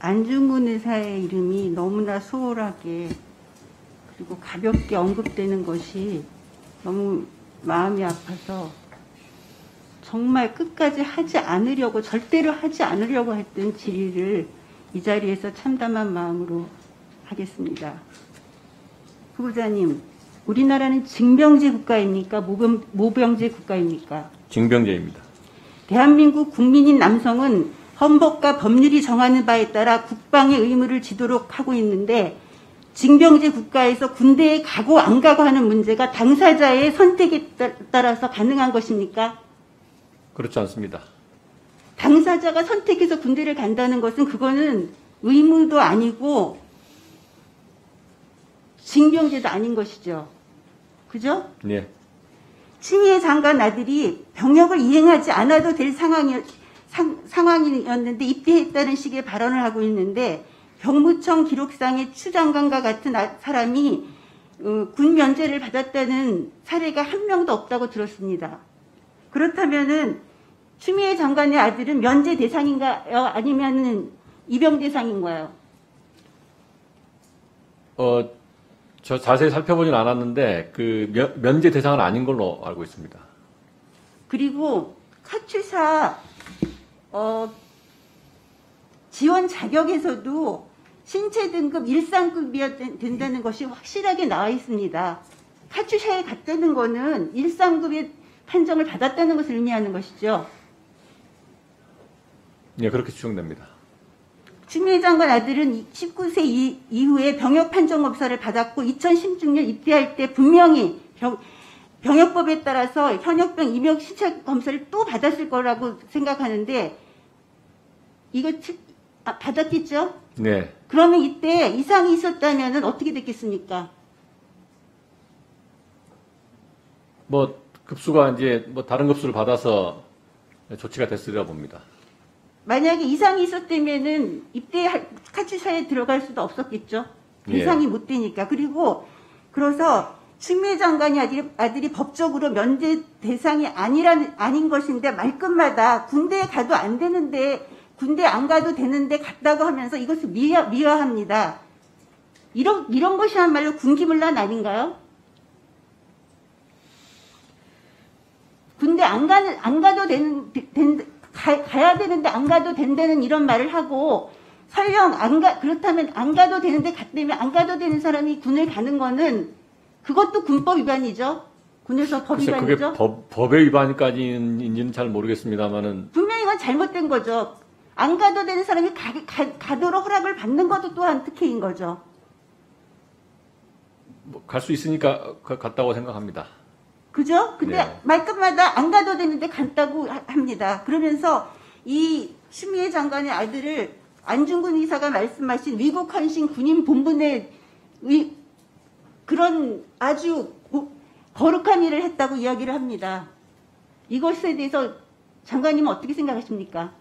안중근 의사의 이름이 너무나 소홀하게 그리고 가볍게 언급되는 것이 너무 마음이 아파서 정말 끝까지 하지 않으려고, 절대로 하지 않으려고 했던 질의를 이 자리에서 참담한 마음으로 하겠습니다. 후보자님, 우리나라는 징병제 국가입니까? 모병제 국가입니까? 징병제입니다. 대한민국 국민인 남성은 헌법과 법률이 정하는 바에 따라 국방의 의무를 지도록 하고 있는데 징병제 국가에서 군대에 가고 안 가고 하는 문제가 당사자의 선택에 따라서 가능한 것입니까? 그렇지 않습니다. 당사자가 선택해서 군대를 간다는 것은 그거는 의무도 아니고 징병제도 아닌 것이죠. 그죠? 네. 추미애 장관 아들이 병역을 이행하지 않아도 될 상황이었는데 입대했다는 식의 발언을 하고 있는데 병무청 기록상의 추 장관과 같은 사람이 군 면제를 받았다는 사례가 한 명도 없다고 들었습니다. 그렇다면은 추미애 장관의 아들은 면제 대상인가요? 아니면은 입영 대상인가요? 저 자세히 살펴보진 않았는데 그 면제 대상은 아닌 걸로 알고 있습니다. 그리고 카투사 지원 자격에서도 신체 등급 1상급이어야 된다는 것이 확실하게 나와 있습니다. 카투사에 갔다는 거는 1상급의 판정을 받았다는 것을 의미하는 것이죠. 네, 그렇게 추정됩니다. 추미애 장관 아들은 19세 이후에 병역 판정 검사를 받았고 2016년 입대할 때 분명히 병역법에 따라서 현역병 임역 신체 검사를 또 받았을 거라고 생각하는데 이거 받았겠죠? 네. 그러면 이때 이상이 있었다면 어떻게 됐겠습니까? 뭐 급수가 이제 뭐 다른 급수를 받아서 조치가 됐으리라 봅니다. 만약에 이상이 있었다면은 입대 카투사에 들어갈 수도 없었겠죠. 대상이 못 되니까. 그리고 그래서 추미애 장관이 아들이 법적으로 면제 대상이 아닌 것인데 말끝마다 군대에 가도 안 되는데 군대 안 가도 되는데 갔다고 하면서 이것을 미화합니다. 이런 것이야말로 군기문란 아닌가요? 군대 안 가도 가야 되는데 안 가도 된다는 이런 말을 하고 설령 그렇다면 안 가도 되는데 갔다면 안 가도 되는 사람이 군을 가는 거는 그것도 군법 위반이죠. 군에서 법 위반이죠. 그게 법의 위반까지인지는 잘 모르겠습니다만은 분명히 이건 잘못된 거죠. 안 가도 되는 사람이 가도록 허락을 받는 것도 또한 특혜인 거죠. 뭐 갈 수 있으니까 갔다고 생각합니다. 그죠? 근데 네. 말끝마다 안 가도 되는데 간다고 합니다. 그러면서 이 추미애 장관의 아들을 안중근 의사가 말씀하신 위국 헌신 군인 본분의 그런 아주 거룩한 일을 했다고 이야기를 합니다. 이것에 대해서 장관님은 어떻게 생각하십니까?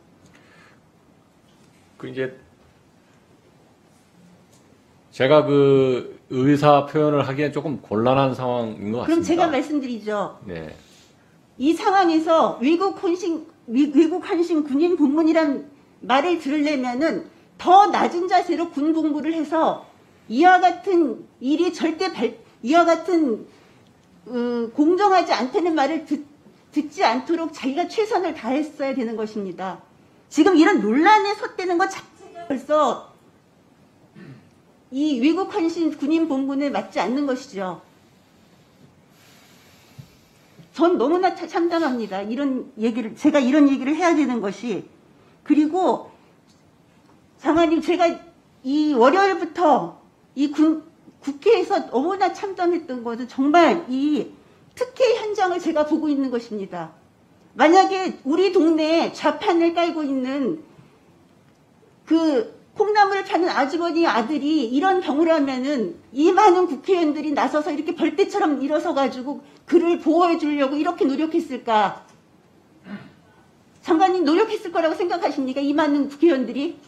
이제 제가 그 의사 표현을 하기엔 조금 곤란한 상황인 것 같습니다. 그럼 제가 말씀드리죠. 네. 이 상황에서 위국 헌신 군인 본분이란 말을 들으려면은 더 낮은 자세로 군 공부를 해서 이와 같은 일이 이와 같은 공정하지 않다는 말을 듣지 않도록 자기가 최선을 다했어야 되는 것입니다. 지금 이런 논란에 섰다는 것 자체가 벌써 이 위국 헌신 군인 본분에 맞지 않는 것이죠. 전 너무나 참담합니다. 제가 이런 얘기를 해야 되는 것이. 그리고 장관님, 제가 이 월요일부터 국회에서 너무나 참담했던 것은 정말 이 특혜 현장을 제가 보고 있는 것입니다. 만약에 우리 동네에 좌판을 깔고 있는 그 콩나물을 파는 아주머니 아들이 이런 경우를 하면은 이 많은 국회의원들이 나서서 이렇게 벌떼처럼 일어서가지고 그를 보호해 주려고 이렇게 노력했을까? 장관님 노력했을 거라고 생각하십니까? 이 많은 국회의원들이?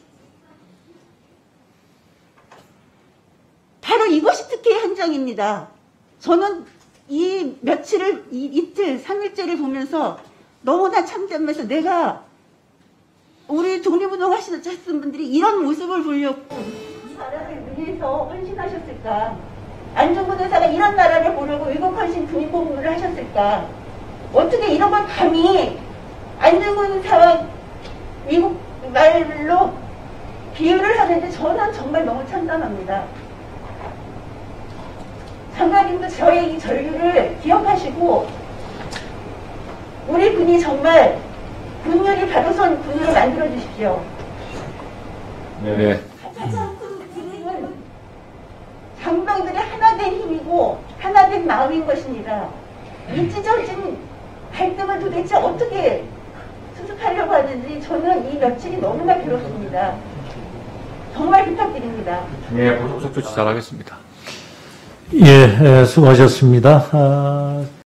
바로 이것이 특혜 현장입니다. 저는 이 이틀, 3일째를 보면서 너무나 참담해서 내가 우리 독립운동 하시는 분들이 이런 모습을 보려고 이 나라를 위해서 헌신하셨을까? 안중근 의사가 이런 나라를 보려고 외국 헌신 국립공부를 하셨을까? 어떻게 이런 걸 감히 안중근 의사와 미국 말로 비유를 하는데 저는 정말 너무 참담합니다. 장관님도 저의 이 전류를 기억하시고 우리 군이 정말 군율이 바로선 군으로 만들어 주십시오. 네. 가장 큰 군은 장병들의 하나된 힘이고 하나된 마음인 것입니다. 이 찢어진 갈등을 도대체 어떻게 수습하려고 하는지 저는 이 며칠이 너무나 괴롭습니다. 정말 부탁드립니다. 네, 후속 조치 잘하겠습니다. 예, 수고하셨습니다.